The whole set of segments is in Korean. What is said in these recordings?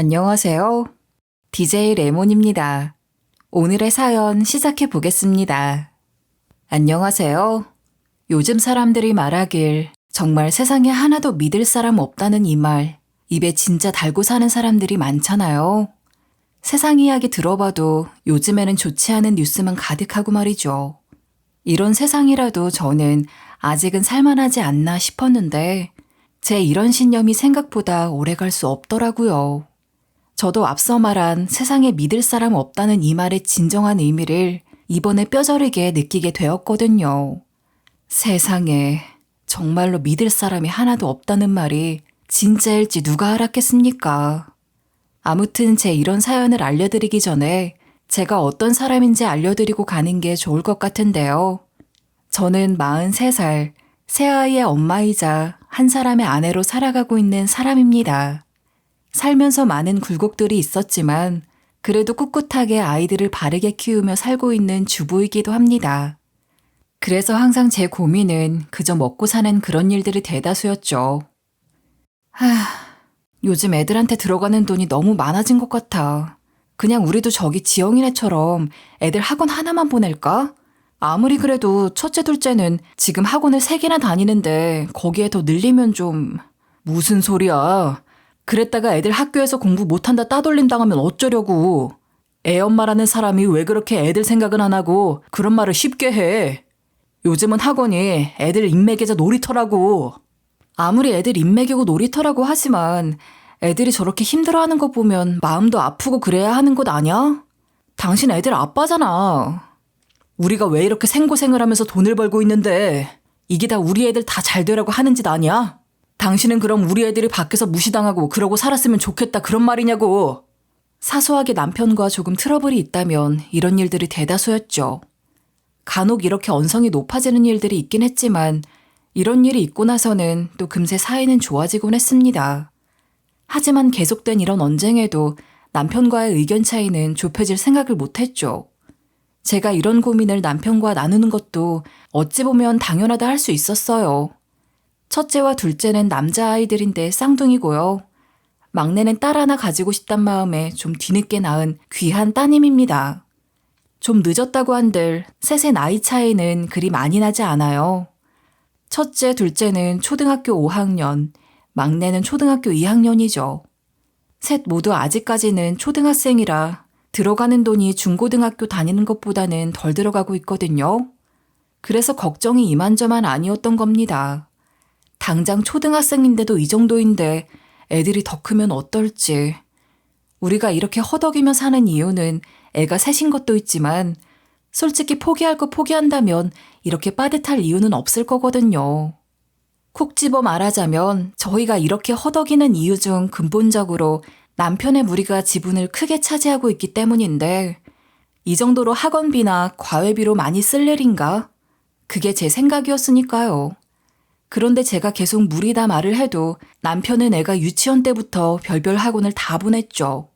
안녕하세요. DJ 레몬입니다. 오늘의 사연 시작해 보겠습니다. 안녕하세요. 요즘 사람들이 말하길 정말 세상에 하나도 믿을 사람 없다는 이 말, 입에 진짜 달고 사는 사람들이 많잖아요. 세상 이야기 들어봐도 요즘에는 좋지 않은 뉴스만 가득하고 말이죠. 이런 세상이라도 저는 아직은 살만하지 않나 싶었는데 제 이런 신념이 생각보다 오래 갈 수 없더라고요. 저도 앞서 말한 세상에 믿을 사람 없다는 이 말의 진정한 의미를 이번에 뼈저리게 느끼게 되었거든요. 세상에 정말로 믿을 사람이 하나도 없다는 말이 진짜일지 누가 알았겠습니까? 아무튼 제 이런 사연을 알려드리기 전에 제가 어떤 사람인지 알려드리고 가는 게 좋을 것 같은데요. 저는 43살, 새아이의 엄마이자 한 사람의 아내로 살아가고 있는 사람입니다. 살면서 많은 굴곡들이 있었지만 그래도 꿋꿋하게 아이들을 바르게 키우며 살고 있는 주부이기도 합니다. 그래서 항상 제 고민은 그저 먹고 사는 그런 일들이 대다수였죠. 요즘 애들한테 들어가는 돈이 너무 많아진 것 같아. 그냥 우리도 저기 지영이네처럼 애들 학원 하나만 보낼까? 아무리 그래도 첫째, 둘째는 지금 학원을 3개나 다니는데 거기에 더 늘리면 좀... 무슨 소리야. 그랬다가 애들 학교에서 공부 못한다 따돌림 당하면 어쩌려고. 애 엄마라는 사람이 왜 그렇게 애들 생각은 안 하고 그런 말을 쉽게 해. 요즘은 학원이 애들 인맥이자 놀이터라고. 아무리 애들 인맥이고 놀이터라고 하지만 애들이 저렇게 힘들어하는 거 보면 마음도 아프고 그래야 하는 것 아냐? 당신 애들 아빠잖아. 우리가 왜 이렇게 생고생을 하면서 돈을 벌고 있는데 이게 다 우리 애들 다 잘 되라고 하는 짓 아니야? 당신은 그럼 우리 애들이 밖에서 무시당하고 그러고 살았으면 좋겠다 그런 말이냐고. 사소하게 남편과 조금 트러블이 있다면 이런 일들이 대다수였죠. 간혹 이렇게 언성이 높아지는 일들이 있긴 했지만 이런 일이 있고 나서는 또 금세 사이는 좋아지곤 했습니다. 하지만 계속된 이런 언쟁에도 남편과의 의견 차이는 좁혀질 생각을 못했죠. 제가 이런 고민을 남편과 나누는 것도 어찌 보면 당연하다 할 수 있었어요. 첫째와 둘째는 남자아이들인데 쌍둥이고요. 막내는 딸 하나 가지고 싶단 마음에 좀 뒤늦게 낳은 귀한 따님입니다. 좀 늦었다고 한들 셋의 나이 차이는 그리 많이 나지 않아요. 첫째, 둘째는 초등학교 5학년, 막내는 초등학교 2학년이죠. 셋 모두 아직까지는 초등학생이라 들어가는 돈이 중고등학교 다니는 것보다는 덜 들어가고 있거든요. 그래서 걱정이 이만저만 아니었던 겁니다. 당장 초등학생인데도 이 정도인데 애들이 더 크면 어떨지. 우리가 이렇게 허덕이며 사는 이유는 애가 셋인 것도 있지만 솔직히 포기할 거 포기한다면 이렇게 빠듯할 이유는 없을 거거든요. 콕 집어 말하자면 저희가 이렇게 허덕이는 이유 중 근본적으로 남편의 무리가 지분을 크게 차지하고 있기 때문인데 이 정도로 학원비나 과외비로 많이 쓸 일인가? 그게 제 생각이었으니까요. 그런데 제가 계속 무리다 말을 해도 남편은 애가 유치원 때부터 별별 학원을 다 보냈죠.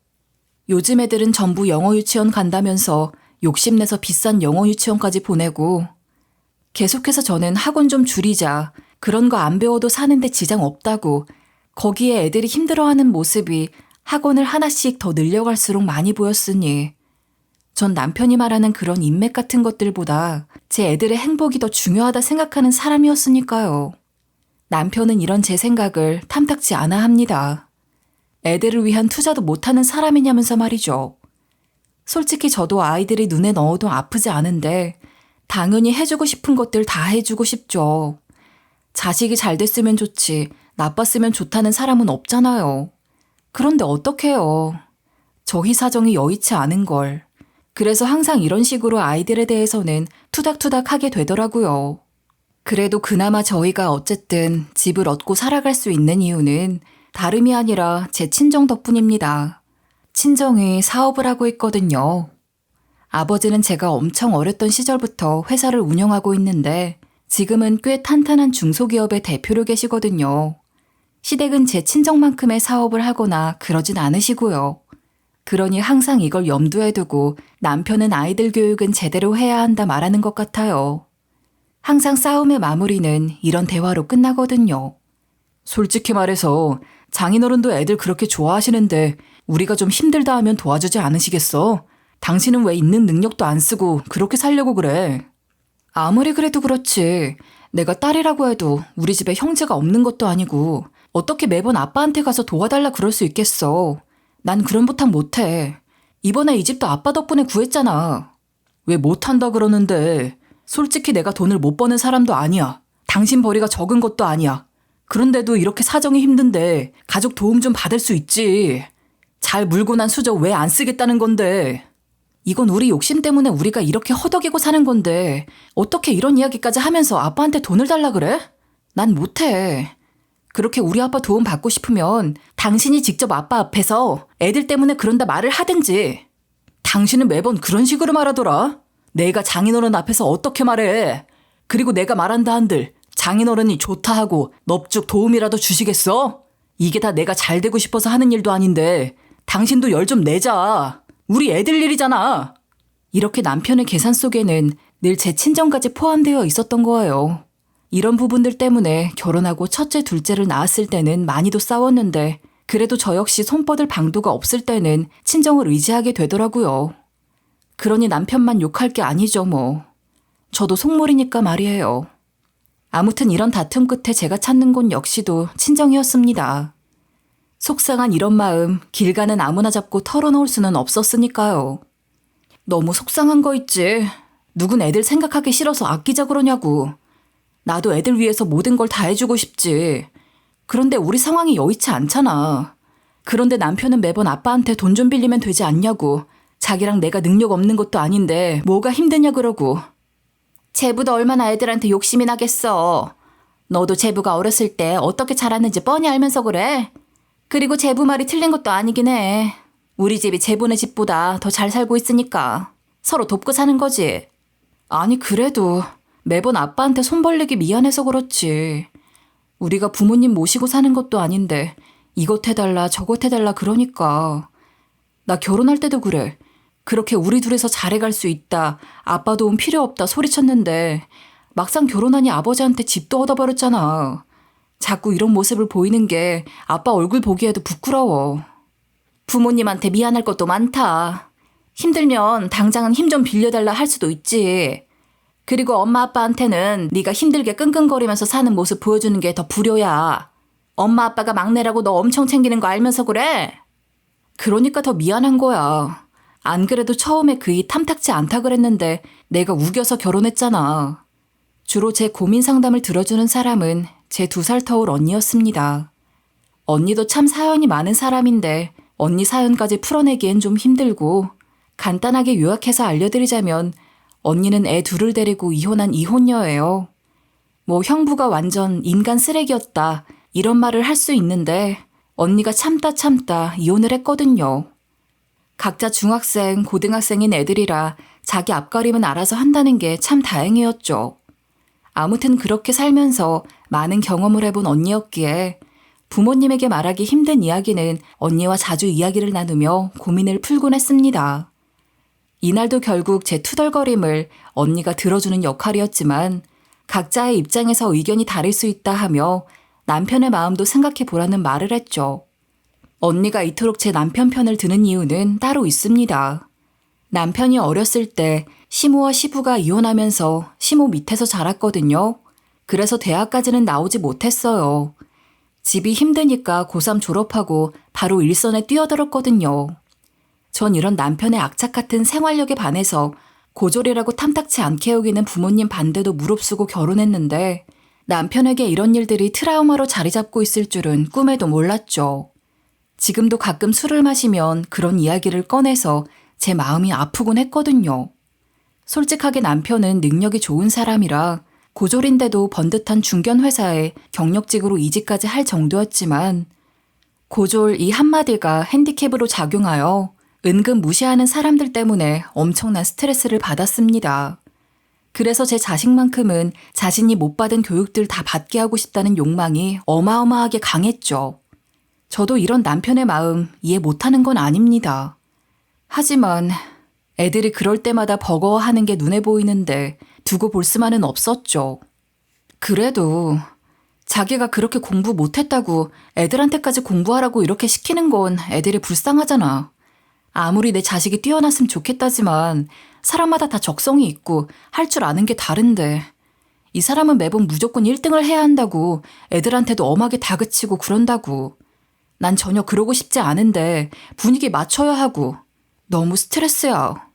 요즘 애들은 전부 영어 유치원 간다면서 욕심내서 비싼 영어 유치원까지 보내고 계속해서 저는 학원 좀 줄이자. 그런 거 안 배워도 사는데 지장 없다고. 거기에 애들이 힘들어하는 모습이 학원을 하나씩 더 늘려갈수록 많이 보였으니 전 남편이 말하는 그런 인맥 같은 것들보다 제 애들의 행복이 더 중요하다 생각하는 사람이었으니까요. 남편은 이런 제 생각을 탐탁지 않아 합니다. 애들을 위한 투자도 못하는 사람이냐면서 말이죠. 솔직히 저도 아이들이 눈에 넣어도 아프지 않은데 당연히 해주고 싶은 것들 다 해주고 싶죠. 자식이 잘 됐으면 좋지 나빴으면 좋다는 사람은 없잖아요. 그런데 어떡해요. 저희 사정이 여의치 않은 걸. 그래서 항상 이런 식으로 아이들에 대해서는 투닥투닥 하게 되더라고요. 그래도 그나마 저희가 어쨌든 집을 얻고 살아갈 수 있는 이유는 다름이 아니라 제 친정 덕분입니다. 친정이 사업을 하고 있거든요. 아버지는 제가 엄청 어렸던 시절부터 회사를 운영하고 있는데 지금은 꽤 탄탄한 중소기업의 대표로 계시거든요. 시댁은 제 친정만큼의 사업을 하거나 그러진 않으시고요. 그러니 항상 이걸 염두에 두고 남편은 아이들 교육은 제대로 해야 한다 말하는 것 같아요. 항상 싸움의 마무리는 이런 대화로 끝나거든요. 솔직히 말해서 장인어른도 애들 그렇게 좋아하시는데 우리가 좀 힘들다 하면 도와주지 않으시겠어? 당신은 왜 있는 능력도 안 쓰고 그렇게 살려고 그래? 아무리 그래도 그렇지. 내가 딸이라고 해도 우리 집에 형제가 없는 것도 아니고 어떻게 매번 아빠한테 가서 도와달라 그럴 수 있겠어. 난 그런 부탁 못해. 이번에 이 집도 아빠 덕분에 구했잖아. 왜 못한다 그러는데. 솔직히 내가 돈을 못 버는 사람도 아니야. 당신 벌이가 적은 것도 아니야. 그런데도 이렇게 사정이 힘든데 가족 도움 좀 받을 수 있지. 잘 물고 난 수저 왜 안 쓰겠다는 건데. 이건 우리 욕심 때문에 우리가 이렇게 허덕이고 사는 건데 어떻게 이런 이야기까지 하면서 아빠한테 돈을 달라 그래? 난 못해. 그렇게 우리 아빠 도움 받고 싶으면 당신이 직접 아빠 앞에서 애들 때문에 그런다 말을 하든지. 당신은 매번 그런 식으로 말하더라. 내가 장인어른 앞에서 어떻게 말해. 그리고 내가 말한다 한들 장인어른이 좋다 하고 넙죽 도움이라도 주시겠어? 이게 다 내가 잘 되고 싶어서 하는 일도 아닌데 당신도 열 좀 내자. 우리 애들 일이잖아. 이렇게 남편의 계산 속에는 늘 제 친정까지 포함되어 있었던 거예요. 이런 부분들 때문에 결혼하고 첫째, 둘째를 낳았을 때는 많이도 싸웠는데 그래도 저 역시 손 뻗을 방도가 없을 때는 친정을 의지하게 되더라고요. 그러니 남편만 욕할 게 아니죠 뭐. 저도 속물이니까 말이에요. 아무튼 이런 다툼 끝에 제가 찾는 곳 역시도 친정이었습니다. 속상한 이런 마음 길 가는 아무나 잡고 털어놓을 수는 없었으니까요. 너무 속상한 거 있지. 누군 애들 생각하기 싫어서 아끼자 그러냐고. 나도 애들 위해서 모든 걸 다 해주고 싶지. 그런데 우리 상황이 여의치 않잖아. 그런데 남편은 매번 아빠한테 돈 좀 빌리면 되지 않냐고. 자기랑 내가 능력 없는 것도 아닌데 뭐가 힘드냐 그러고. 제부도 얼마나 애들한테 욕심이 나겠어. 너도 제부가 어렸을 때 어떻게 자랐는지 뻔히 알면서 그래. 그리고 제부 말이 틀린 것도 아니긴 해. 우리 집이 제부네 집보다 더 잘 살고 있으니까 서로 돕고 사는 거지. 아니 그래도 매번 아빠한테 손 벌리기 미안해서 그렇지. 우리가 부모님 모시고 사는 것도 아닌데 이것 해달라 저것 해달라 그러니까. 나 결혼할 때도 그래. 그렇게 우리 둘이서 잘해갈 수 있다. 아빠 도움 필요 없다 소리쳤는데 막상 결혼하니 아버지한테 집도 얻어버렸잖아. 자꾸 이런 모습을 보이는 게 아빠 얼굴 보기에도 부끄러워. 부모님한테 미안할 것도 많다. 힘들면 당장은 힘 좀 빌려달라 할 수도 있지. 그리고 엄마 아빠한테는 네가 힘들게 끙끙거리면서 사는 모습 보여주는 게 더 불효야. 엄마 아빠가 막내라고 너 엄청 챙기는 거 알면서 그래? 그러니까 더 미안한 거야. 안 그래도 처음에 그이 탐탁지 않다 그랬는데 내가 우겨서 결혼했잖아. 주로 제 고민 상담을 들어주는 사람은 제 2살 터울 언니였습니다. 언니도 참 사연이 많은 사람인데 언니 사연까지 풀어내기엔 좀 힘들고 간단하게 요약해서 알려드리자면 언니는 애 둘을 데리고 이혼한 이혼녀예요. 뭐 형부가 완전 인간 쓰레기였다 이런 말을 할 수 있는데 언니가 참다 이혼을 했거든요. 각자 중학생, 고등학생인 애들이라 자기 앞가림은 알아서 한다는 게 참 다행이었죠. 아무튼 그렇게 살면서 많은 경험을 해본 언니였기에 부모님에게 말하기 힘든 이야기는 언니와 자주 이야기를 나누며 고민을 풀곤 했습니다. 이날도 결국 제 투덜거림을 언니가 들어주는 역할이었지만 각자의 입장에서 의견이 다를 수 있다 하며 남편의 마음도 생각해 보라는 말을 했죠. 언니가 이토록 제 남편 편을 드는 이유는 따로 있습니다. 남편이 어렸을 때 시모와 시부가 이혼하면서 시모 밑에서 자랐거든요. 그래서 대학까지는 나오지 못했어요. 집이 힘드니까 고3 졸업하고 바로 일선에 뛰어들었거든요. 전 이런 남편의 악착 같은 생활력에 반해서 고졸이라고 탐탁치 않게 여기는 부모님 반대도 무릅쓰고 결혼했는데 남편에게 이런 일들이 트라우마로 자리 잡고 있을 줄은 꿈에도 몰랐죠. 지금도 가끔 술을 마시면 그런 이야기를 꺼내서 제 마음이 아프곤 했거든요. 솔직하게 남편은 능력이 좋은 사람이라 고졸인데도 번듯한 중견회사에 경력직으로 이직까지 할 정도였지만 고졸 이 한마디가 핸디캡으로 작용하여 은근 무시하는 사람들 때문에 엄청난 스트레스를 받았습니다. 그래서 제 자식만큼은 자신이 못 받은 교육들 다 받게 하고 싶다는 욕망이 어마어마하게 강했죠. 저도 이런 남편의 마음 이해 못하는 건 아닙니다. 하지만 애들이 그럴 때마다 버거워하는 게 눈에 보이는데 두고 볼 수만은 없었죠. 그래도 자기가 그렇게 공부 못했다고 애들한테까지 공부하라고 이렇게 시키는 건 애들이 불쌍하잖아. 아무리 내 자식이 뛰어났으면 좋겠다지만 사람마다 다 적성이 있고 할 줄 아는 게 다른데 이 사람은 매번 무조건 1등을 해야 한다고 애들한테도 엄하게 다그치고 그런다고. 난 전혀 그러고 싶지 않은데 분위기 맞춰야 하고 너무 스트레스야.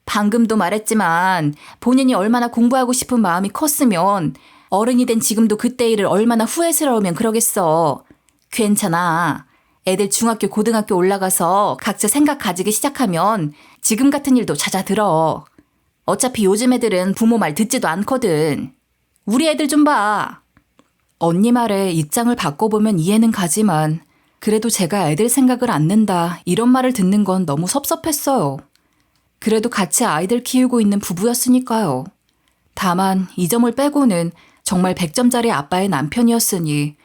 방금도 말했지만 본인이 얼마나 공부하고 싶은 마음이 컸으면 어른이 된 지금도 그때 일을 얼마나 후회스러우면 그러겠어. 괜찮아. 애들 중학교, 고등학교 올라가서 각자 생각 가지기 시작하면 지금 같은 일도 잦아들어. 어차피 요즘 애들은 부모 말 듣지도 않거든. 우리 애들 좀 봐. 언니 말에 입장을 바꿔보면 이해는 가지만 그래도 제가 애들 생각을 안 낸다 이런 말을 듣는 건 너무 섭섭했어요. 그래도 같이 아이들 키우고 있는 부부였으니까요. 다만 이 점을 빼고는 정말 100점짜리 아빠의 남편이었으니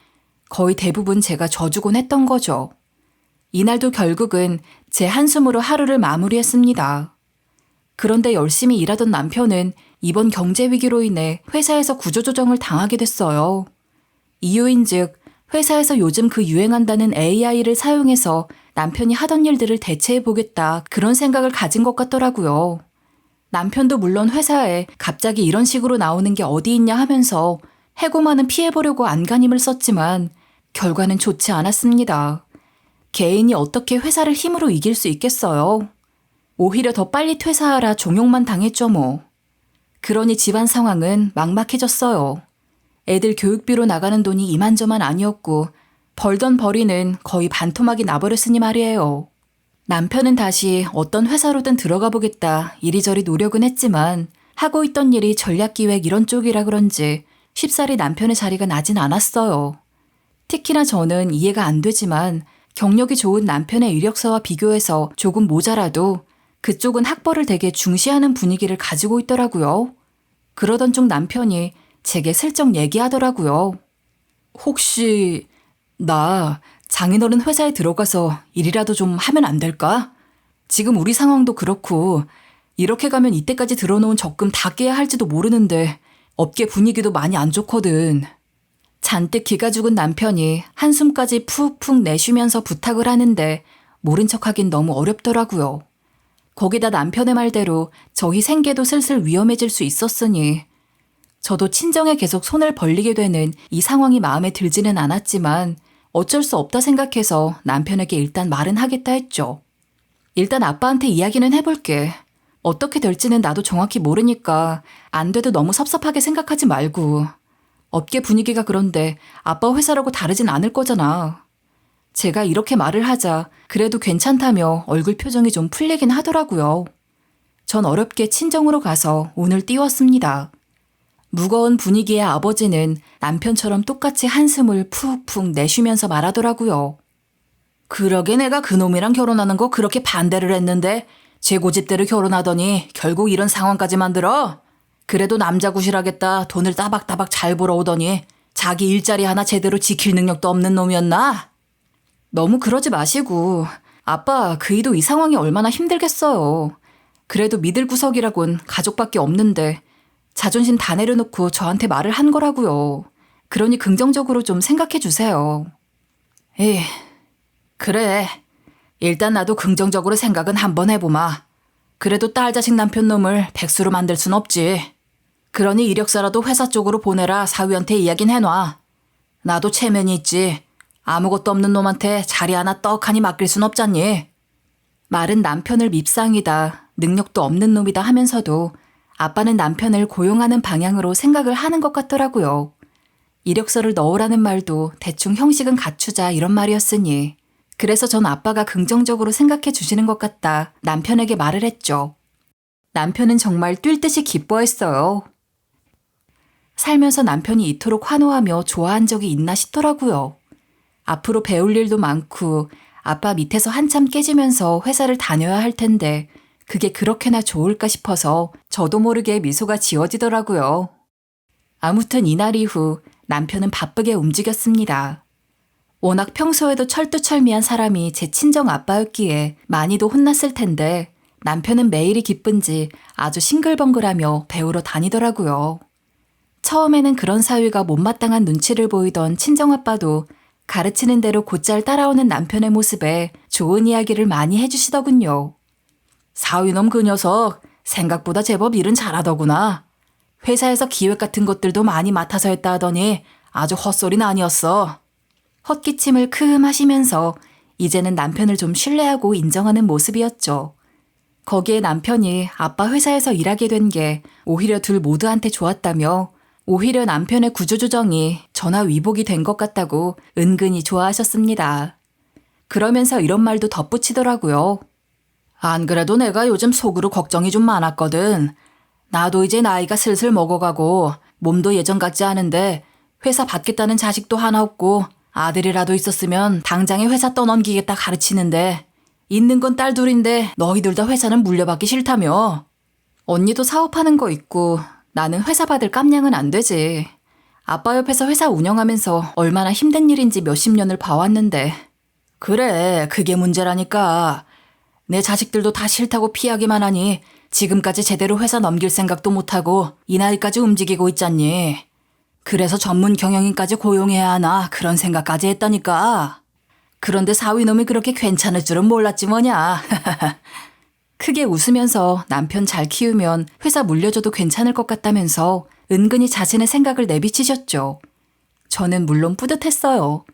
거의 대부분 제가 져주곤 했던 거죠. 이날도 결국은 제 한숨으로 하루를 마무리했습니다. 그런데 열심히 일하던 남편은 이번 경제 위기로 인해 회사에서 구조조정을 당하게 됐어요. 이유인즉 회사에서 요즘 그 유행한다는 AI를 사용해서 남편이 하던 일들을 대체해보겠다 그런 생각을 가진 것 같더라고요. 남편도 물론 회사에 갑자기 이런 식으로 나오는 게 어디 있냐 하면서 해고만은 피해보려고 안간힘을 썼지만 결과는 좋지 않았습니다. 개인이 어떻게 회사를 힘으로 이길 수 있겠어요? 오히려 더 빨리 퇴사하라 종용만 당했죠 뭐. 그러니 집안 상황은 막막해졌어요. 애들 교육비로 나가는 돈이 이만저만 아니었고 벌던 벌이는 거의 반토막이 나버렸으니 말이에요. 남편은 다시 어떤 회사로든 들어가 보겠다 이리저리 노력은 했지만 하고 있던 일이 전략기획 이런 쪽이라 그런지 쉽사리 남편의 자리가 나진 않았어요. 특히나 저는 이해가 안 되지만 경력이 좋은 남편의 이력서와 비교해서 조금 모자라도 그쪽은 학벌을 되게 중시하는 분위기를 가지고 있더라고요. 그러던 중 남편이 제게 슬쩍 얘기하더라고요. 혹시 나 장인어른 회사에 들어가서 일이라도 좀 하면 안 될까? 지금 우리 상황도 그렇고 이렇게 가면 이때까지 들어놓은 적금 다 깨야 할지도 모르는데 업계 분위기도 많이 안 좋거든. 잔뜩 기가 죽은 남편이 한숨까지 푹푹 내쉬면서 부탁을 하는데 모른 척하긴 너무 어렵더라고요. 거기다 남편의 말대로 저희 생계도 슬슬 위험해질 수 있었으니 저도 친정에 계속 손을 벌리게 되는 이 상황이 마음에 들지는 않았지만 어쩔 수 없다 생각해서 남편에게 일단 말은 하겠다 했죠. 일단 아빠한테 이야기는 해볼게. 어떻게 될지는 나도 정확히 모르니까 안 돼도 너무 섭섭하게 생각하지 말고. 업계 분위기가 그런데 아빠 회사라고 다르진 않을 거잖아. 제가 이렇게 말을 하자 그래도 괜찮다며 얼굴 표정이 좀 풀리긴 하더라고요. 전 어렵게 친정으로 가서 운을 띄웠습니다. 무거운 분위기의 아버지는 남편처럼 똑같이 한숨을 푹푹 내쉬면서 말하더라고요. 그러게 내가 그놈이랑 결혼하는 거 그렇게 반대를 했는데 제 고집대로 결혼하더니 결국 이런 상황까지 만들어? 그래도 남자 구실하겠다 돈을 따박따박 잘 벌어오더니 자기 일자리 하나 제대로 지킬 능력도 없는 놈이었나? 너무 그러지 마시고 아빠 그이도 이 상황이 얼마나 힘들겠어요. 그래도 믿을 구석이라곤 가족밖에 없는데 자존심 다 내려놓고 저한테 말을 한 거라고요. 그러니 긍정적으로 좀 생각해 주세요. 그래. 일단 나도 긍정적으로 생각은 한번 해보마. 그래도 딸 자식 남편 놈을 백수로 만들 순 없지. 그러니 이력서라도 회사 쪽으로 보내라 사위한테 이야기는 해놔. 나도 체면이 있지. 아무것도 없는 놈한테 자리 하나 떡하니 맡길 순 없잖니. 말은 남편을 밉상이다, 능력도 없는 놈이다 하면서도 아빠는 남편을 고용하는 방향으로 생각을 하는 것 같더라고요. 이력서를 넣으라는 말도 대충 형식은 갖추자 이런 말이었으니 그래서 전 아빠가 긍정적으로 생각해 주시는 것 같다 남편에게 말을 했죠. 남편은 정말 뛸 듯이 기뻐했어요. 살면서 남편이 이토록 환호하며 좋아한 적이 있나 싶더라고요. 앞으로 배울 일도 많고 아빠 밑에서 한참 깨지면서 회사를 다녀야 할 텐데 그게 그렇게나 좋을까 싶어서 저도 모르게 미소가 지어지더라고요. 아무튼 이날 이후 남편은 바쁘게 움직였습니다. 워낙 평소에도 철두철미한 사람이 제 친정 아빠였기에 많이도 혼났을 텐데 남편은 매일이 기쁜지 아주 싱글벙글하며 배우러 다니더라고요. 처음에는 그런 사위가 못마땅한 눈치를 보이던 친정아빠도 가르치는 대로 곧잘 따라오는 남편의 모습에 좋은 이야기를 많이 해주시더군요. 사위놈 그 녀석 생각보다 제법 일은 잘하더구나. 회사에서 기획 같은 것들도 많이 맡아서 했다 하더니 아주 헛소리는 아니었어. 헛기침을 크흠 하시면서 이제는 남편을 좀 신뢰하고 인정하는 모습이었죠. 거기에 남편이 아빠 회사에서 일하게 된 게 오히려 둘 모두한테 좋았다며 오히려 남편의 구조조정이 전화 위복이 된 것 같다고 은근히 좋아하셨습니다. 그러면서 이런 말도 덧붙이더라고요. 안 그래도 내가 요즘 속으로 걱정이 좀 많았거든. 나도 이제 나이가 슬슬 먹어가고 몸도 예전 같지 않은데 회사 받겠다는 자식도 하나 없고 아들이라도 있었으면 당장에 회사 떠넘기겠다 가르치는데 있는 건 딸 둘인데 너희들 다 회사는 물려받기 싫다며. 언니도 사업하는 거 있고 나는 회사 받을 깜냥은 안 되지. 아빠 옆에서 회사 운영하면서 얼마나 힘든 일인지 몇십 년을 봐왔는데. 그래, 그게 문제라니까. 내 자식들도 다 싫다고 피하기만 하니 지금까지 제대로 회사 넘길 생각도 못하고 이 나이까지 움직이고 있잖니. 그래서 전문 경영인까지 고용해야 하나 그런 생각까지 했다니까. 그런데 사위놈이 그렇게 괜찮을 줄은 몰랐지 뭐냐. 크게 웃으면서 남편 잘 키우면 회사 물려줘도 괜찮을 것 같다면서 은근히 자신의 생각을 내비치셨죠. 저는 물론 뿌듯했어요.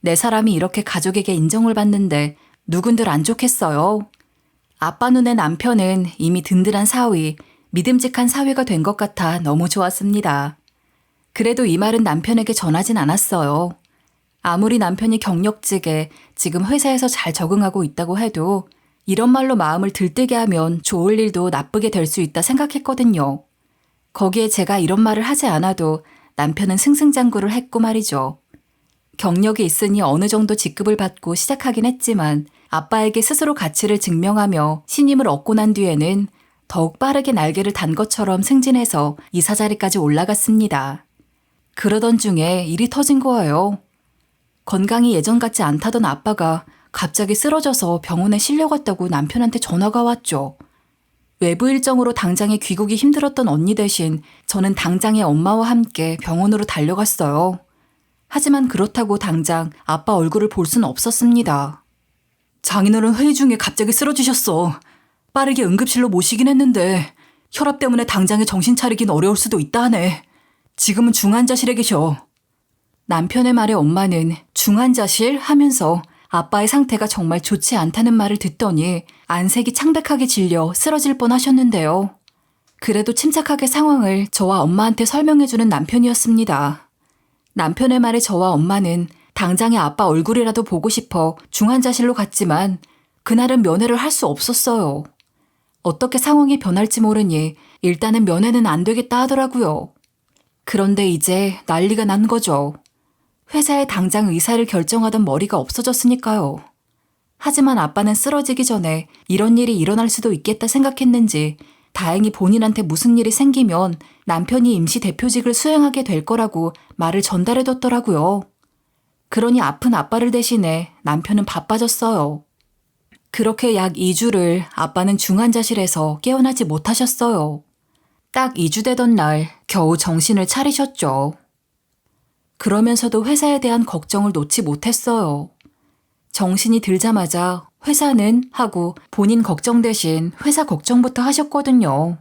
내 사람이 이렇게 가족에게 인정을 받는데 누군들 안 좋겠어요. 아빠 눈에 남편은 이미 든든한 사위, 믿음직한 사위가 된 것 같아 너무 좋았습니다. 그래도 이 말은 남편에게 전하진 않았어요. 아무리 남편이 경력직에 지금 회사에서 잘 적응하고 있다고 해도 이런 말로 마음을 들뜨게 하면 좋을 일도 나쁘게 될 수 있다 생각했거든요. 거기에 제가 이런 말을 하지 않아도 남편은 승승장구를 했고 말이죠. 경력이 있으니 어느 정도 직급을 받고 시작하긴 했지만 아빠에게 스스로 가치를 증명하며 신임을 얻고 난 뒤에는 더욱 빠르게 날개를 단 것처럼 승진해서 이사 자리까지 올라갔습니다. 그러던 중에 일이 터진 거예요. 건강이 예전 같지 않다던 아빠가 갑자기 쓰러져서 병원에 실려갔다고 남편한테 전화가 왔죠. 외부 일정으로 당장에 귀국이 힘들었던 언니 대신 저는 당장에 엄마와 함께 병원으로 달려갔어요. 하지만 그렇다고 당장 아빠 얼굴을 볼 수는 없었습니다. 장인어른 회의 중에 갑자기 쓰러지셨어. 빠르게 응급실로 모시긴 했는데 혈압 때문에 당장에 정신 차리긴 어려울 수도 있다 하네. 지금은 중환자실에 계셔. 남편의 말에 엄마는 중환자실 하면서 아빠의 상태가 정말 좋지 않다는 말을 듣더니 안색이 창백하게 질려 쓰러질 뻔하셨는데요. 그래도 침착하게 상황을 저와 엄마한테 설명해주는 남편이었습니다. 남편의 말에 저와 엄마는 당장에 아빠 얼굴이라도 보고 싶어 중환자실로 갔지만 그날은 면회를 할 수 없었어요. 어떻게 상황이 변할지 모르니 일단은 면회는 안 되겠다 하더라고요. 그런데 이제 난리가 난 거죠. 회사에 당장 의사를 결정하던 머리가 없어졌으니까요. 하지만 아빠는 쓰러지기 전에 이런 일이 일어날 수도 있겠다 생각했는지 다행히 본인한테 무슨 일이 생기면 남편이 임시 대표직을 수행하게 될 거라고 말을 전달해뒀더라고요. 그러니 아픈 아빠를 대신해 남편은 바빠졌어요. 그렇게 약 2주를 아빠는 중환자실에서 깨어나지 못하셨어요. 딱 2주 되던 날 겨우 정신을 차리셨죠. 그러면서도 회사에 대한 걱정을 놓지 못했어요. 정신이 들자마자 회사는 하고 본인 걱정 대신 회사 걱정부터 하셨거든요.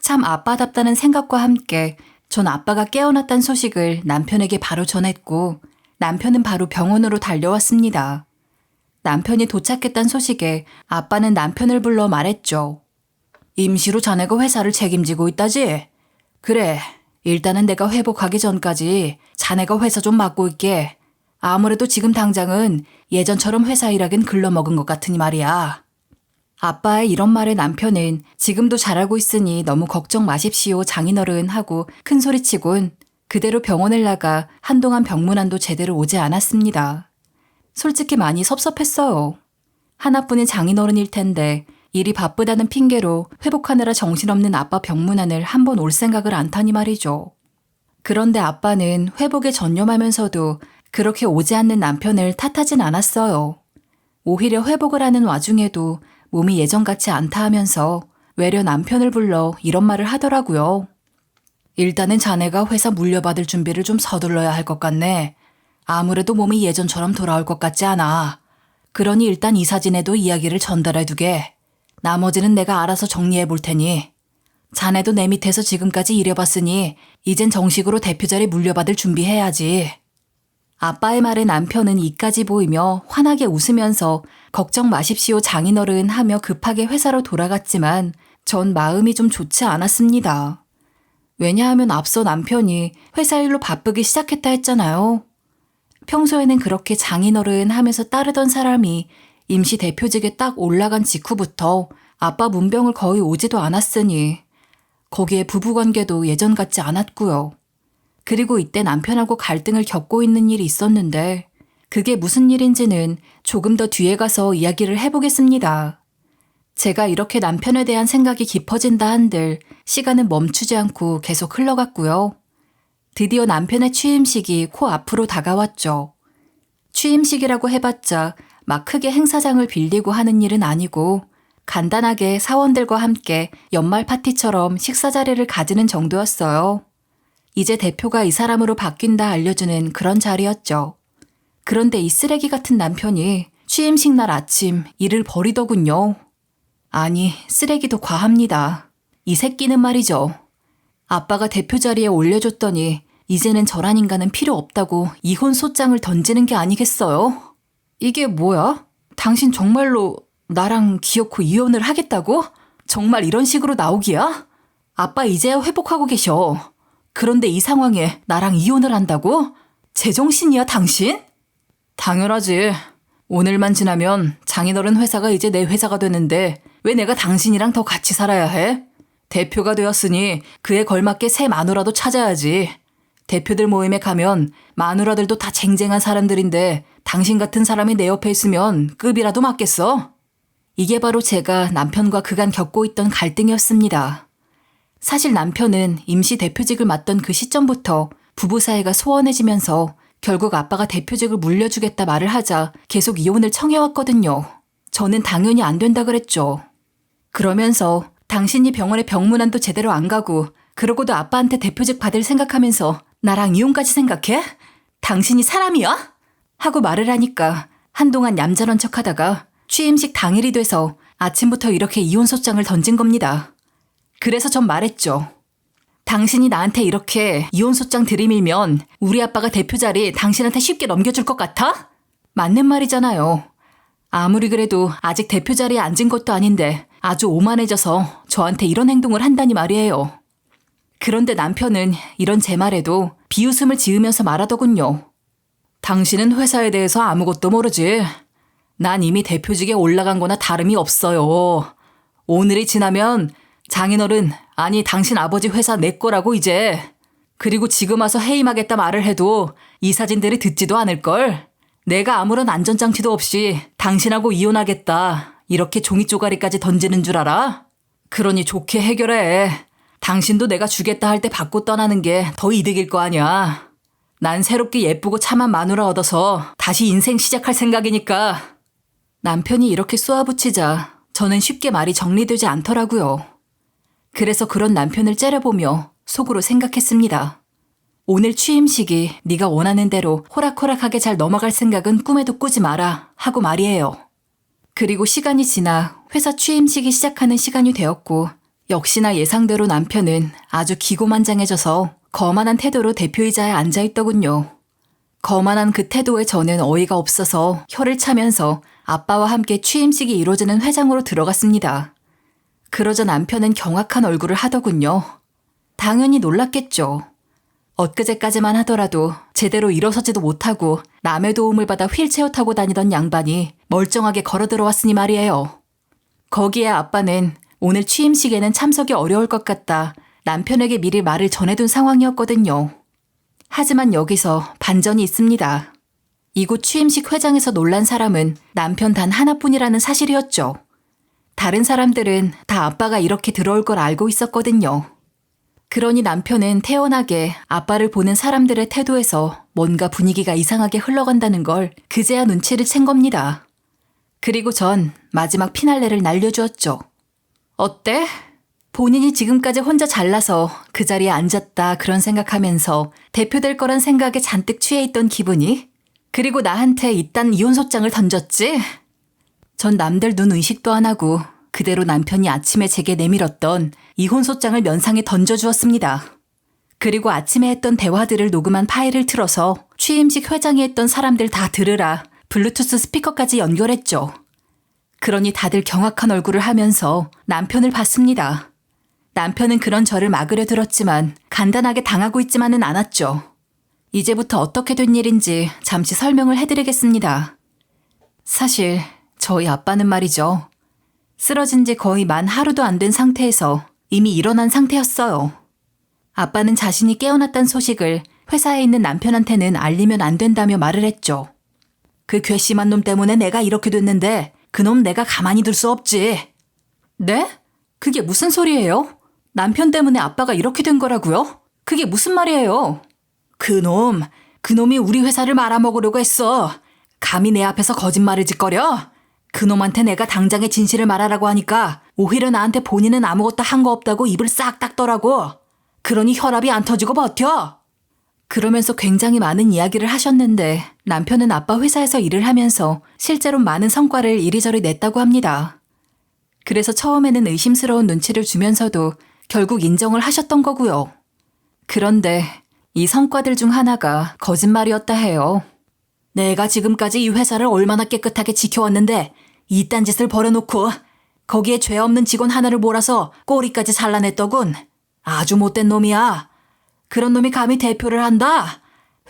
참 아빠답다는 생각과 함께 전 아빠가 깨어났다는 소식을 남편에게 바로 전했고 남편은 바로 병원으로 달려왔습니다. 남편이 도착했다는 소식에 아빠는 남편을 불러 말했죠. 임시로 자네가 회사를 책임지고 있다지? 그래, 일단은 내가 회복하기 전까지 자네가 회사 좀 맡고 있게. 아무래도 지금 당장은 예전처럼 회사 일하긴 글러먹은 것 같으니 말이야. 아빠의 이런 말에 남편은 지금도 잘하고 있으니 너무 걱정 마십시오 장인어른 하고 큰소리치곤 그대로 병원을 나가 한동안 병문안도 제대로 오지 않았습니다. 솔직히 많이 섭섭했어요. 하나뿐인 장인어른일 텐데 일이 바쁘다는 핑계로 회복하느라 정신없는 아빠 병문안을 한 번 올 생각을 안 타니 말이죠. 그런데 아빠는 회복에 전념하면서도 그렇게 오지 않는 남편을 탓하진 않았어요. 오히려 회복을 하는 와중에도 몸이 예전 같지 않다 하면서 외려 남편을 불러 이런 말을 하더라고요. 일단은 자네가 회사 물려받을 준비를 좀 서둘러야 할 것 같네. 아무래도 몸이 예전처럼 돌아올 것 같지 않아. 그러니 일단 이사진에도 이야기를 전달해두게. 나머지는 내가 알아서 정리해 볼 테니. 자네도 내 밑에서 지금까지 일해봤으니 이젠 정식으로 대표 자리 물려받을 준비해야지. 아빠의 말에 남편은 이까지 보이며 환하게 웃으면서 걱정 마십시오 장인어른 하며 급하게 회사로 돌아갔지만 전 마음이 좀 좋지 않았습니다. 왜냐하면 앞서 남편이 회사 일로 바쁘기 시작했다 했잖아요. 평소에는 그렇게 장인어른 하면서 따르던 사람이 임시 대표직에 딱 올라간 직후부터 아빠 문병을 거의 오지도 않았으니 거기에 부부관계도 예전 같지 않았고요. 그리고 이때 남편하고 갈등을 겪고 있는 일이 있었는데 그게 무슨 일인지는 조금 더 뒤에 가서 이야기를 해보겠습니다. 제가 이렇게 남편에 대한 생각이 깊어진다 한들 시간은 멈추지 않고 계속 흘러갔고요. 드디어 남편의 취임식이 코앞으로 다가왔죠. 취임식이라고 해봤자 막 크게 행사장을 빌리고 하는 일은 아니고 간단하게 사원들과 함께 연말 파티처럼 식사 자리를 가지는 정도였어요. 이제 대표가 이 사람으로 바뀐다 알려주는 그런 자리였죠. 그런데 이 쓰레기 같은 남편이 취임식 날 아침 일을 벌이더군요. 아니, 쓰레기도 과합니다. 이 새끼는 말이죠. 아빠가 대표 자리에 올려줬더니 이제는 저란 인간은 필요 없다고 이혼 소장을 던지는 게 아니겠어요? 이게 뭐야? 당신 정말로 나랑 기어코 이혼을 하겠다고? 정말 이런 식으로 나오기야? 아빠 이제야 회복하고 계셔. 그런데 이 상황에 나랑 이혼을 한다고? 제정신이야 당신? 당연하지. 오늘만 지나면 장인어른 회사가 이제 내 회사가 되는데 왜 내가 당신이랑 더 같이 살아야 해? 대표가 되었으니 그에 걸맞게 새 마누라도 찾아야지. 대표들 모임에 가면 마누라들도 다 쟁쟁한 사람들인데 당신 같은 사람이 내 옆에 있으면 급이라도 맞겠어? 이게 바로 제가 남편과 그간 겪고 있던 갈등이었습니다. 사실 남편은 임시 대표직을 맡던 그 시점부터 부부 사이가 소원해지면서 결국 아빠가 대표직을 물려주겠다 말을 하자 계속 이혼을 청해왔거든요. 저는 당연히 안 된다 그랬죠. 그러면서 당신이 병원에 병문안도 제대로 안 가고 그러고도 아빠한테 대표직 받을 생각하면서 나랑 이혼까지 생각해? 당신이 사람이야? 하고 말을 하니까 한동안 얌전한 척하다가 취임식 당일이 돼서 아침부터 이렇게 이혼 소장을 던진 겁니다. 그래서 전 말했죠. 당신이 나한테 이렇게 이혼 소장 들이밀면 우리 아빠가 대표 자리 당신한테 쉽게 넘겨줄 것 같아? 맞는 말이잖아요. 아무리 그래도 아직 대표 자리에 앉은 것도 아닌데 아주 오만해져서 저한테 이런 행동을 한다니 말이에요. 그런데 남편은 이런 제 말에도 비웃음을 지으면서 말하더군요. 당신은 회사에 대해서 아무것도 모르지. 난 이미 대표직에 올라간 거나 다름이 없어요. 오늘이 지나면 장인어른, 아니 당신 아버지 회사 내 거라고 이제. 그리고 지금 와서 해임하겠다 말을 해도 이사진들이 듣지도 않을걸. 내가 아무런 안전장치도 없이 당신하고 이혼하겠다. 이렇게 종이 쪼가리까지 던지는 줄 알아? 그러니 좋게 해결해. 당신도 내가 주겠다 할 때 받고 떠나는 게 더 이득일 거 아니야. 난 새롭게 예쁘고 참한 마누라 얻어서 다시 인생 시작할 생각이니까. 남편이 이렇게 쏘아붙이자 저는 쉽게 말이 정리되지 않더라고요. 그래서 그런 남편을 째려보며 속으로 생각했습니다. 오늘 취임식이 네가 원하는 대로 호락호락하게 잘 넘어갈 생각은 꿈에도 꾸지 마라 하고 말이에요. 그리고 시간이 지나 회사 취임식이 시작하는 시간이 되었고 역시나 예상대로 남편은 아주 기고만장해져서 거만한 태도로 대표의자에 앉아있더군요. 거만한 그 태도에 저는 어이가 없어서 혀를 차면서 아빠와 함께 취임식이 이루어지는 회장으로 들어갔습니다. 그러자 남편은 경악한 얼굴을 하더군요. 당연히 놀랐겠죠. 엊그제까지만 하더라도 제대로 일어서지도 못하고 남의 도움을 받아 휠체어 타고 다니던 양반이 멀쩡하게 걸어 들어왔으니 말이에요. 거기에 아빠는 오늘 취임식에는 참석이 어려울 것 같다 남편에게 미리 말을 전해둔 상황이었거든요. 하지만 여기서 반전이 있습니다. 이곳 취임식 회장에서 놀란 사람은 남편 단 하나뿐이라는 사실이었죠. 다른 사람들은 다 아빠가 이렇게 들어올 걸 알고 있었거든요. 그러니 남편은 태연하게 아빠를 보는 사람들의 태도에서 뭔가 분위기가 이상하게 흘러간다는 걸 그제야 눈치를 챈 겁니다. 그리고 전 마지막 피날레를 날려주었죠. 어때? 본인이 지금까지 혼자 잘나서 그 자리에 앉았다 그런 생각하면서 대표될 거란 생각에 잔뜩 취해 있던 기분이? 그리고 나한테 이딴 이혼소장을 던졌지? 전 남들 눈 의식도 안 하고 그대로 남편이 아침에 제게 내밀었던 이혼소장을 면상에 던져주었습니다. 그리고 아침에 했던 대화들을 녹음한 파일을 틀어서 취임식 회장이 했던 사람들 다 들으라 블루투스 스피커까지 연결했죠. 그러니 다들 경악한 얼굴을 하면서 남편을 봤습니다. 남편은 그런 저를 막으려 들었지만 간단하게 당하고 있지만은 않았죠. 이제부터 어떻게 된 일인지 잠시 설명을 해드리겠습니다. 사실 저희 아빠는 말이죠. 쓰러진 지 거의 만 하루도 안 된 상태에서 이미 일어난 상태였어요. 아빠는 자신이 깨어났다는 소식을 회사에 있는 남편한테는 알리면 안 된다며 말을 했죠. 그 괘씸한 놈 때문에 내가 이렇게 됐는데 그놈 내가 가만히 둘 수 없지. 네? 그게 무슨 소리예요? 남편 때문에 아빠가 이렇게 된 거라고요? 그게 무슨 말이에요? 그놈이 우리 회사를 말아먹으려고 했어. 감히 내 앞에서 거짓말을 짓거려? 그놈한테 내가 당장의 진실을 말하라고 하니까 오히려 나한테 본인은 아무것도 한 거 없다고 입을 싹 닦더라고. 그러니 혈압이 안 터지고 버텨. 그러면서 굉장히 많은 이야기를 하셨는데 남편은 아빠 회사에서 일을 하면서 실제로 많은 성과를 이리저리 냈다고 합니다. 그래서 처음에는 의심스러운 눈치를 주면서도 결국 인정을 하셨던 거고요. 그런데 이 성과들 중 하나가 거짓말이었다 해요. 내가 지금까지 이 회사를 얼마나 깨끗하게 지켜왔는데 이딴 짓을 벌여놓고 거기에 죄 없는 직원 하나를 몰아서 꼬리까지 잘라냈더군. 아주 못된 놈이야. 그런 놈이 감히 대표를 한다?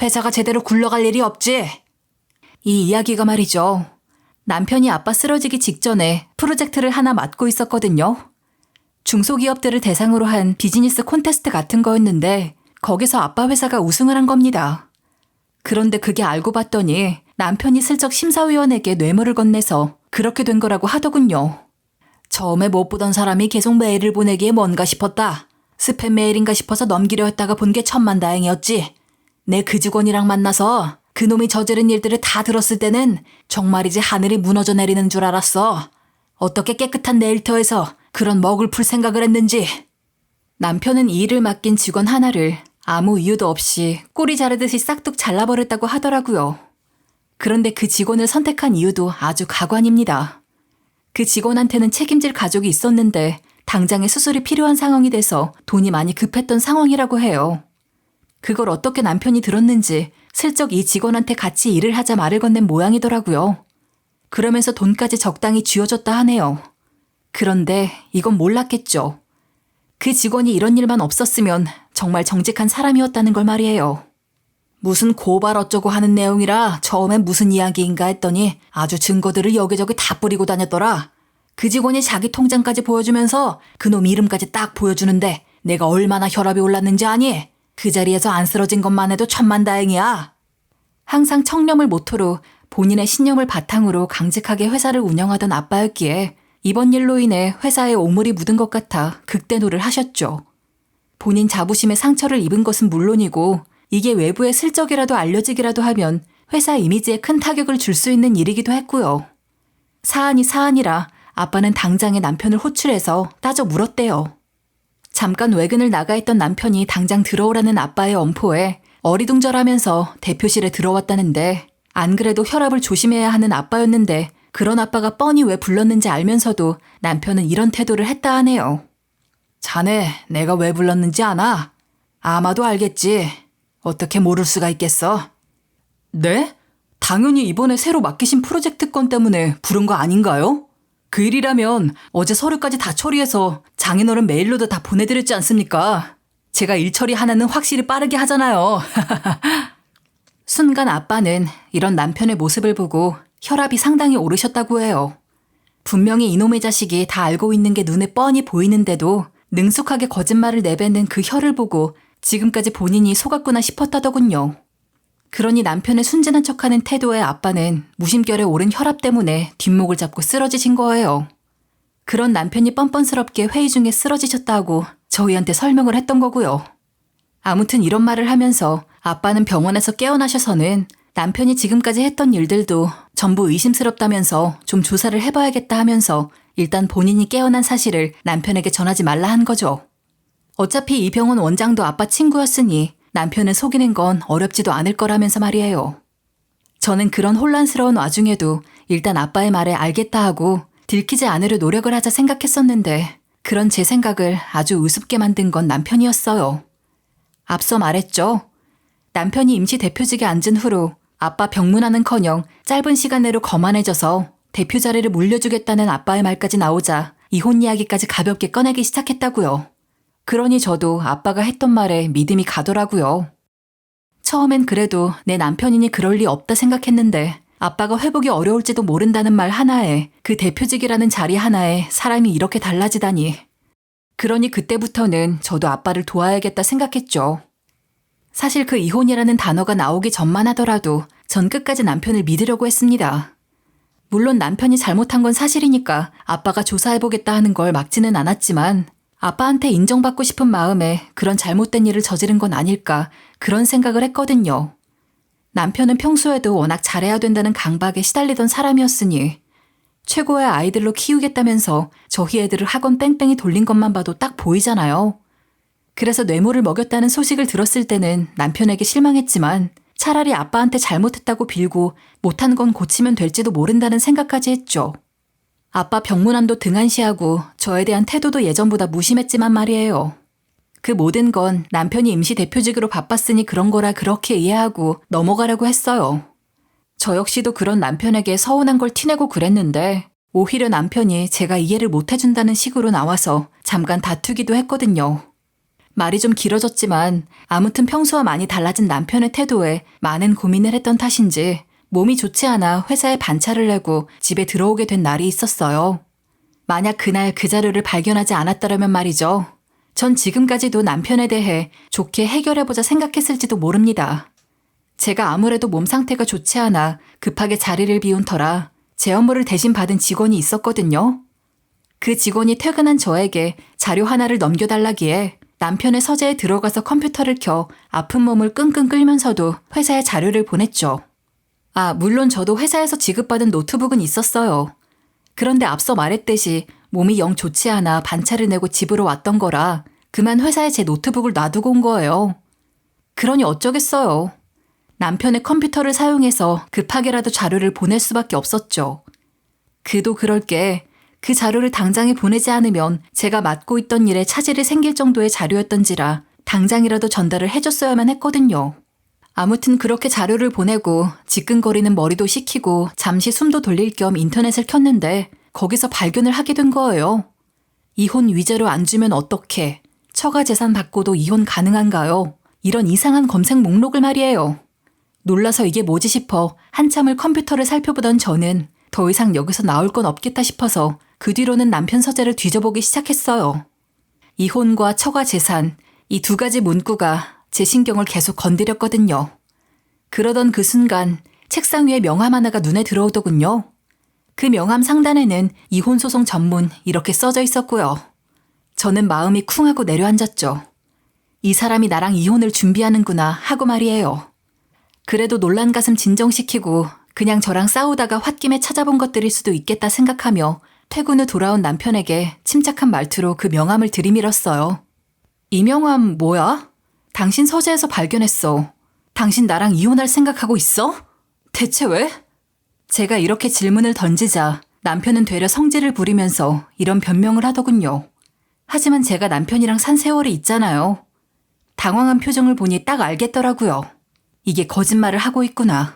회사가 제대로 굴러갈 일이 없지. 이 이야기가 말이죠. 남편이 아빠 쓰러지기 직전에 프로젝트를 하나 맡고 있었거든요. 중소기업들을 대상으로 한 비즈니스 콘테스트 같은 거였는데 거기서 아빠 회사가 우승을 한 겁니다. 그런데 그게 알고 봤더니 남편이 슬쩍 심사위원에게 뇌물을 건네서 그렇게 된 거라고 하더군요. 처음에 못 보던 사람이 계속 메일을 보내기에 뭔가 싶었다. 스팸 메일인가 싶어서 넘기려 했다가 본 게 천만다행이었지. 내 그 직원이랑 만나서 그놈이 저지른 일들을 다 들었을 때는 정말이지 하늘이 무너져 내리는 줄 알았어. 어떻게 깨끗한 네일터에서 그런 먹을 풀 생각을 했는지. 남편은 이 일을 맡긴 직원 하나를 아무 이유도 없이 꼬리 자르듯이 싹둑 잘라버렸다고 하더라고요. 그런데 그 직원을 선택한 이유도 아주 가관입니다. 그 직원한테는 책임질 가족이 있었는데 당장의 수술이 필요한 상황이 돼서 돈이 많이 급했던 상황이라고 해요. 그걸 어떻게 남편이 들었는지 슬쩍 이 직원한테 같이 일을 하자 말을 건넨 모양이더라고요. 그러면서 돈까지 적당히 쥐어줬다 하네요. 그런데 이건 몰랐겠죠. 그 직원이 이런 일만 없었으면 정말 정직한 사람이었다는 걸 말이에요. 무슨 고발 어쩌고 하는 내용이라 처음엔 무슨 이야기인가 했더니 아주 증거들을 여기저기 다 뿌리고 다녔더라. 그 직원이 자기 통장까지 보여주면서 그놈 이름까지 딱 보여주는데 내가 얼마나 혈압이 올랐는지 아니? 그 자리에서 안 쓰러진 것만 해도 천만다행이야. 항상 청렴을 모토로 본인의 신념을 바탕으로 강직하게 회사를 운영하던 아빠였기에 이번 일로 인해 회사에 오물이 묻은 것 같아 극대노를 하셨죠. 본인 자부심에 상처를 입은 것은 물론이고 이게 외부에 슬쩍이라도 알려지기라도 하면 회사 이미지에 큰 타격을 줄 수 있는 일이기도 했고요. 사안이 사안이라 아빠는 당장에 남편을 호출해서 따져 물었대요. 잠깐 외근을 나가 있던 남편이 당장 들어오라는 아빠의 엄포에 어리둥절하면서 대표실에 들어왔다는데 안 그래도 혈압을 조심해야 하는 아빠였는데 그런 아빠가 뻔히 왜 불렀는지 알면서도 남편은 이런 태도를 했다 하네요. 자네 내가 왜 불렀는지 아나? 아마도 알겠지. 어떻게 모를 수가 있겠어? 네? 당연히 이번에 새로 맡기신 프로젝트 건 때문에 부른 거 아닌가요? 그 일이라면 어제 서류까지 다 처리해서 장인어른 메일로도 다 보내드렸지 않습니까? 제가 일 처리 하나는 확실히 빠르게 하잖아요. 순간 아빠는 이런 남편의 모습을 보고 혈압이 상당히 오르셨다고 해요. 분명히 이놈의 자식이 다 알고 있는 게 눈에 뻔히 보이는데도 능숙하게 거짓말을 내뱉는 그 혀를 보고 지금까지 본인이 속았구나 싶었다더군요. 그러니 남편의 순진한 척하는 태도에 아빠는 무심결에 오른 혈압 때문에 뒷목을 잡고 쓰러지신 거예요. 그런 남편이 뻔뻔스럽게 회의 중에 쓰러지셨다고 저희한테 설명을 했던 거고요. 아무튼 이런 말을 하면서 아빠는 병원에서 깨어나셔서는 남편이 지금까지 했던 일들도 전부 의심스럽다면서 좀 조사를 해봐야겠다 하면서 일단 본인이 깨어난 사실을 남편에게 전하지 말라 한 거죠. 어차피 이 병원 원장도 아빠 친구였으니 남편을 속이는 건 어렵지도 않을 거라면서 말이에요. 저는 그런 혼란스러운 와중에도 일단 아빠의 말에 알겠다 하고 들키지 않으려 노력을 하자 생각했었는데 그런 제 생각을 아주 우습게 만든 건 남편이었어요. 앞서 말했죠. 남편이 임시 대표직에 앉은 후로 아빠 병문안은커녕 짧은 시간 내로 거만해져서 대표 자리를 물려주겠다는 아빠의 말까지 나오자 이혼 이야기까지 가볍게 꺼내기 시작했다고요. 그러니 저도 아빠가 했던 말에 믿음이 가더라고요. 처음엔 그래도 내 남편이니 그럴 리 없다 생각했는데 아빠가 회복이 어려울지도 모른다는 말 하나에 그 대표직이라는 자리 하나에 사람이 이렇게 달라지다니. 그러니 그때부터는 저도 아빠를 도와야겠다 생각했죠. 사실 그 이혼이라는 단어가 나오기 전만 하더라도 전 끝까지 남편을 믿으려고 했습니다. 물론 남편이 잘못한 건 사실이니까 아빠가 조사해보겠다 하는 걸 막지는 않았지만 아빠한테 인정받고 싶은 마음에 그런 잘못된 일을 저지른 건 아닐까 그런 생각을 했거든요. 남편은 평소에도 워낙 잘해야 된다는 강박에 시달리던 사람이었으니 최고의 아이들로 키우겠다면서 저희 애들을 학원 뺑뺑이 돌린 것만 봐도 딱 보이잖아요. 그래서 뇌물을 먹였다는 소식을 들었을 때는 남편에게 실망했지만 차라리 아빠한테 잘못했다고 빌고 못한 건 고치면 될지도 모른다는 생각까지 했죠. 아빠 병문안도 등한시하고 저에 대한 태도도 예전보다 무심했지만 말이에요. 그 모든 건 남편이 임시 대표직으로 바빴으니 그런 거라 그렇게 이해하고 넘어가려고 했어요. 저 역시도 그런 남편에게 서운한 걸 티내고 그랬는데 오히려 남편이 제가 이해를 못해준다는 식으로 나와서 잠깐 다투기도 했거든요. 말이 좀 길어졌지만 아무튼 평소와 많이 달라진 남편의 태도에 많은 고민을 했던 탓인지 몸이 좋지 않아 회사에 반차를 내고 집에 들어오게 된 날이 있었어요. 만약 그날 그 자료를 발견하지 않았더라면 말이죠. 전 지금까지도 남편에 대해 좋게 해결해보자 생각했을지도 모릅니다. 제가 아무래도 몸 상태가 좋지 않아 급하게 자리를 비운 터라 제 업무를 대신 받은 직원이 있었거든요. 그 직원이 퇴근한 저에게 자료 하나를 넘겨달라기에 남편의 서재에 들어가서 컴퓨터를 켜 아픈 몸을 끙끙 끌면서도 회사에 자료를 보냈죠. 물론 저도 회사에서 지급받은 노트북은 있었어요. 그런데 앞서 말했듯이 몸이 영 좋지 않아 반차를 내고 집으로 왔던 거라 그만 회사에 제 노트북을 놔두고 온 거예요. 그러니 어쩌겠어요. 남편의 컴퓨터를 사용해서 급하게라도 자료를 보낼 수밖에 없었죠. 그도 그럴 게 그 자료를 당장에 보내지 않으면 제가 맡고 있던 일에 차질이 생길 정도의 자료였던지라 당장이라도 전달을 해줬어야만 했거든요. 아무튼 그렇게 자료를 보내고 지끈거리는 머리도 식히고 잠시 숨도 돌릴 겸 인터넷을 켰는데 거기서 발견을 하게 된 거예요. 이혼 위자료 안 주면 어떡해? 처가 재산 받고도 이혼 가능한가요? 이런 이상한 검색 목록을 말이에요. 놀라서 이게 뭐지 싶어 한참을 컴퓨터를 살펴보던 저는 더 이상 여기서 나올 건 없겠다 싶어서 그 뒤로는 남편 서재를 뒤져보기 시작했어요. 이혼과 처가 재산, 이 두 가지 문구가 제 신경을 계속 건드렸거든요. 그러던 그 순간 책상 위에 명함 하나가 눈에 들어오더군요. 그 명함 상단에는 이혼소송 전문 이렇게 써져 있었고요. 저는 마음이 쿵 하고 내려앉았죠. 이 사람이 나랑 이혼을 준비하는구나 하고 말이에요. 그래도 놀란 가슴 진정시키고 그냥 저랑 싸우다가 홧김에 찾아본 것들일 수도 있겠다 생각하며 퇴근 후 돌아온 남편에게 침착한 말투로 그 명함을 들이밀었어요. 이 명함 뭐야? 당신 서재에서 발견했어. 당신 나랑 이혼할 생각하고 있어? 대체 왜? 제가 이렇게 질문을 던지자 남편은 되려 성질을 부리면서 이런 변명을 하더군요. 하지만 제가 남편이랑 산 세월이 있잖아요. 당황한 표정을 보니 딱 알겠더라고요. 이게 거짓말을 하고 있구나.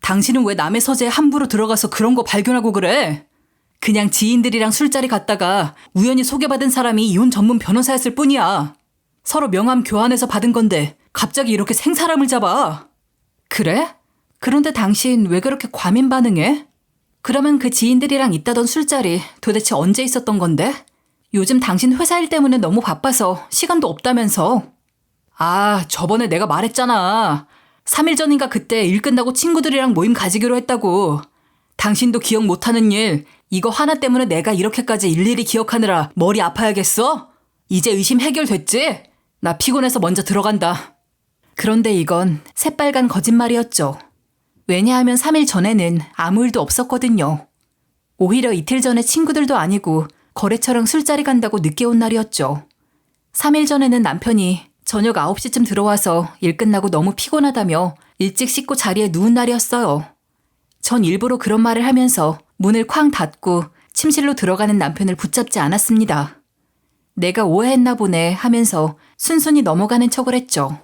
당신은 왜 남의 서재에 함부로 들어가서 그런 거 발견하고 그래? 그냥 지인들이랑 술자리 갔다가 우연히 소개받은 사람이 이혼 전문 변호사였을 뿐이야. 서로 명함 교환해서 받은 건데 갑자기 이렇게 생사람을 잡아. 그래? 그런데 당신 왜 그렇게 과민 반응해? 그러면 그 지인들이랑 있다던 술자리 도대체 언제 있었던 건데? 요즘 당신 회사 일 때문에 너무 바빠서 시간도 없다면서. 저번에 내가 말했잖아. 3일 전인가 그때 일 끝나고 친구들이랑 모임 가지기로 했다고. 당신도 기억 못하는 일, 이거 하나 때문에 내가 이렇게까지 일일이 기억하느라 머리 아파야겠어? 이제 의심 해결됐지? 나 피곤해서 먼저 들어간다. 그런데 이건 새빨간 거짓말이었죠. 왜냐하면 3일 전에는 아무 일도 없었거든요. 오히려 이틀 전에 친구들도 아니고 거래처랑 술자리 간다고 늦게 온 날이었죠. 3일 전에는 남편이 저녁 9시쯤 들어와서 일 끝나고 너무 피곤하다며 일찍 씻고 자리에 누운 날이었어요. 전 일부러 그런 말을 하면서 문을 쾅 닫고 침실로 들어가는 남편을 붙잡지 않았습니다. 내가 오해했나 보네 하면서 순순히 넘어가는 척을 했죠.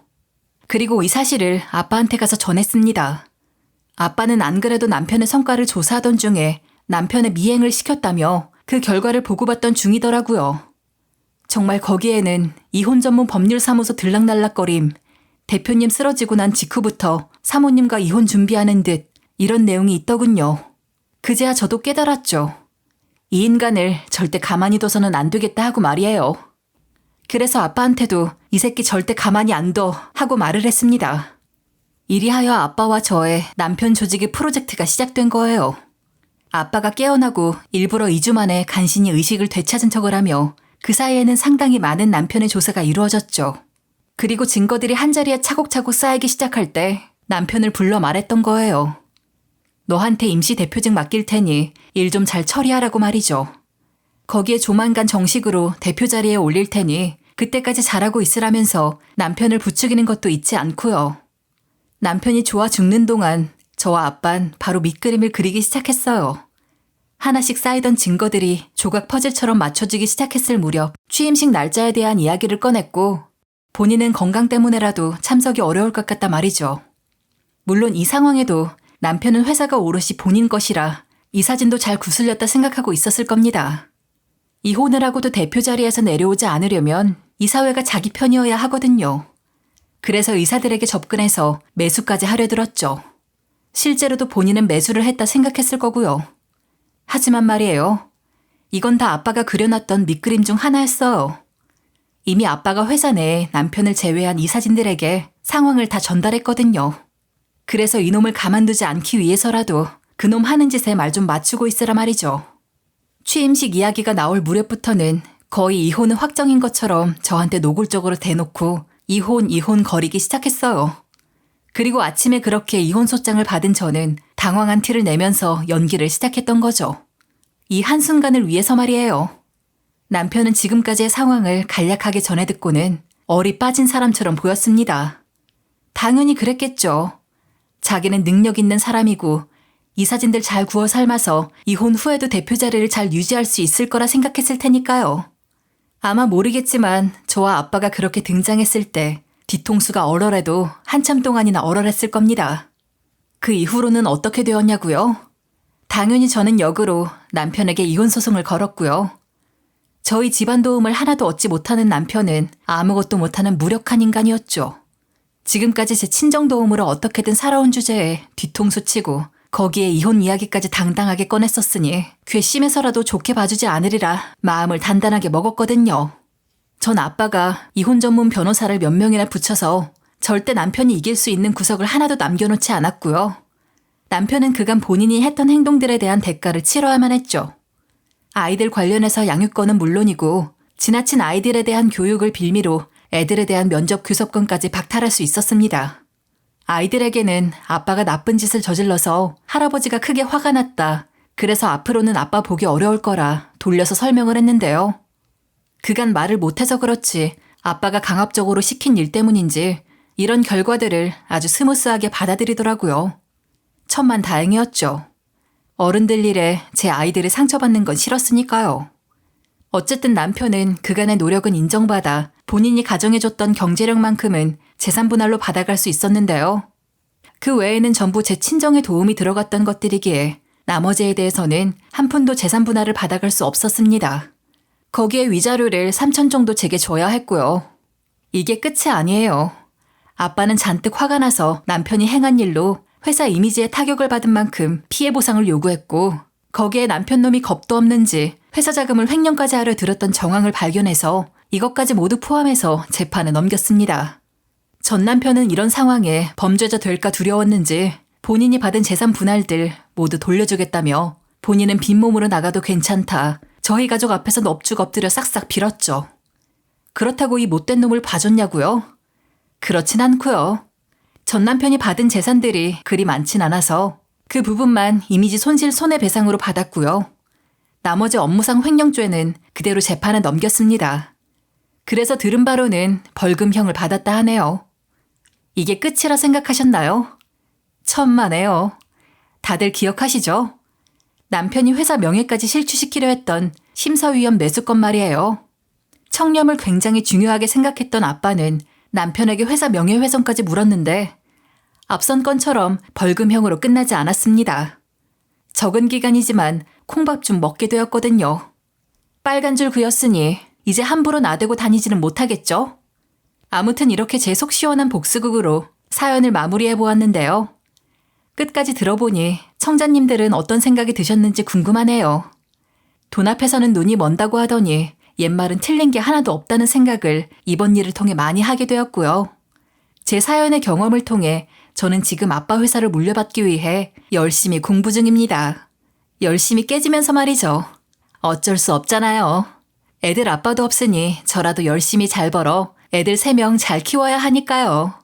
그리고 이 사실을 아빠한테 가서 전했습니다. 아빠는 안 그래도 남편의 성과를 조사하던 중에 남편의 미행을 시켰다며 그 결과를 보고받던 중이더라고요. 정말 거기에는 이혼 전문 법률사무소 들락날락거림, 대표님 쓰러지고 난 직후부터 사모님과 이혼 준비하는 듯 이런 내용이 있더군요. 그제야 저도 깨달았죠. 이 인간을 절대 가만히 둬서는 안 되겠다 하고 말이에요. 그래서 아빠한테도 이 새끼 절대 가만히 안 둬 하고 말을 했습니다. 이리하여 아빠와 저의 남편 조직의 프로젝트가 시작된 거예요. 아빠가 깨어나고 일부러 2주 만에 간신히 의식을 되찾은 척을 하며 그 사이에는 상당히 많은 남편의 조사가 이루어졌죠. 그리고 증거들이 한자리에 차곡차곡 쌓이기 시작할 때 남편을 불러 말했던 거예요. 너한테 임시 대표직 맡길 테니 일 좀 잘 처리하라고 말이죠. 거기에 조만간 정식으로 대표 자리에 올릴 테니 그때까지 잘하고 있으라면서 남편을 부추기는 것도 잊지 않고요. 남편이 좋아 죽는 동안 저와 아빤 바로 밑그림을 그리기 시작했어요. 하나씩 쌓이던 증거들이 조각 퍼즐처럼 맞춰지기 시작했을 무렵 취임식 날짜에 대한 이야기를 꺼냈고 본인은 건강 때문에라도 참석이 어려울 것 같다 말이죠. 물론 이 상황에도 남편은 회사가 오롯이 본인 것이라 이 사진도 잘 구슬렸다 생각하고 있었을 겁니다. 이혼을 하고도 대표 자리에서 내려오지 않으려면 이사회가 자기 편이어야 하거든요. 그래서 의사들에게 접근해서 매수까지 하려 들었죠. 실제로도 본인은 매수를 했다 생각했을 거고요. 하지만 말이에요. 이건 다 아빠가 그려놨던 밑그림 중 하나였어요. 이미 아빠가 회사 내에 남편을 제외한 이 사진들에게 상황을 다 전달했거든요. 그래서 이놈을 가만두지 않기 위해서라도 그놈 하는 짓에 말 좀 맞추고 있으라 말이죠. 취임식 이야기가 나올 무렵부터는 거의 이혼은 확정인 것처럼 저한테 노골적으로 대놓고 이혼 거리기 시작했어요. 그리고 아침에 그렇게 이혼 소장을 받은 저는 당황한 티를 내면서 연기를 시작했던 거죠. 이 한순간을 위해서 말이에요. 남편은 지금까지의 상황을 간략하게 전해 듣고는 얼이 빠진 사람처럼 보였습니다. 당연히 그랬겠죠. 자기는 능력 있는 사람이고 이 사진들 잘 구워 삶아서 이혼 후에도 대표 자리를 잘 유지할 수 있을 거라 생각했을 테니까요. 아마 모르겠지만 저와 아빠가 그렇게 등장했을 때 뒤통수가 얼얼해도 한참 동안이나 얼얼했을 겁니다. 그 이후로는 어떻게 되었냐고요? 당연히 저는 역으로 남편에게 이혼 소송을 걸었고요. 저희 집안 도움을 하나도 얻지 못하는 남편은 아무것도 못하는 무력한 인간이었죠. 지금까지 제 친정 도움으로 어떻게든 살아온 주제에 뒤통수 치고 거기에 이혼 이야기까지 당당하게 꺼냈었으니 괘씸해서라도 좋게 봐주지 않으리라 마음을 단단하게 먹었거든요. 전 아빠가 이혼 전문 변호사를 몇 명이나 붙여서 절대 남편이 이길 수 있는 구석을 하나도 남겨놓지 않았고요. 남편은 그간 본인이 했던 행동들에 대한 대가를 치러야만 했죠. 아이들 관련해서 양육권은 물론이고 지나친 아이들에 대한 교육을 빌미로 애들에 대한 면접 교섭권까지 박탈할 수 있었습니다. 아이들에게는 아빠가 나쁜 짓을 저질러서 할아버지가 크게 화가 났다. 그래서 앞으로는 아빠 보기 어려울 거라 돌려서 설명을 했는데요. 그간 말을 못해서 그렇지 아빠가 강압적으로 시킨 일 때문인지 이런 결과들을 아주 스무스하게 받아들이더라고요. 천만 다행이었죠. 어른들 일에 제 아이들이 상처받는 건 싫었으니까요. 어쨌든 남편은 그간의 노력은 인정받아 본인이 가정해줬던 경제력만큼은 재산 분할로 받아갈 수 있었는데요. 그 외에는 전부 제 친정에 도움이 들어갔던 것들이기에 나머지에 대해서는 한 푼도 재산 분할을 받아갈 수 없었습니다. 거기에 위자료를 3천 정도 제게 줘야 했고요. 이게 끝이 아니에요. 아빠는 잔뜩 화가 나서 남편이 행한 일로 회사 이미지에 타격을 받은 만큼 피해 보상을 요구했고 거기에 남편 놈이 겁도 없는지 회사 자금을 횡령까지 하려 들었던 정황을 발견해서 이것까지 모두 포함해서 재판에 넘겼습니다. 전 남편은 이런 상황에 범죄자 될까 두려웠는지 본인이 받은 재산 분할들 모두 돌려주겠다며 본인은 빈몸으로 나가도 괜찮다. 저희 가족 앞에서 넙죽 엎드려 싹싹 빌었죠. 그렇다고 이 못된 놈을 봐줬냐고요? 그렇진 않고요. 전 남편이 받은 재산들이 그리 많진 않아서 그 부분만 이미지 손실 손해배상으로 받았고요. 나머지 업무상 횡령죄는 그대로 재판에 넘겼습니다. 그래서 들은 바로는 벌금형을 받았다 하네요. 이게 끝이라 생각하셨나요? 천만에요. 다들 기억하시죠? 남편이 회사 명예까지 실추시키려 했던 심사위원 매수건 말이에요. 청렴을 굉장히 중요하게 생각했던 아빠는 남편에게 회사 명예훼손까지 물었는데 앞선 건처럼 벌금형으로 끝나지 않았습니다. 적은 기간이지만 콩밥 좀 먹게 되었거든요. 빨간 줄 그었으니 이제 함부로 나대고 다니지는 못하겠죠? 아무튼 이렇게 제 속 시원한 복수극으로 사연을 마무리해 보았는데요. 끝까지 들어보니 청자님들은 어떤 생각이 드셨는지 궁금하네요. 돈 앞에서는 눈이 먼다고 하더니 옛말은 틀린 게 하나도 없다는 생각을 이번 일을 통해 많이 하게 되었고요. 제 사연의 경험을 통해 저는 지금 아빠 회사를 물려받기 위해 열심히 공부 중입니다. 열심히 깨지면서 말이죠. 어쩔 수 없잖아요. 애들 아빠도 없으니 저라도 열심히 잘 벌어 애들 3명 잘 키워야 하니까요.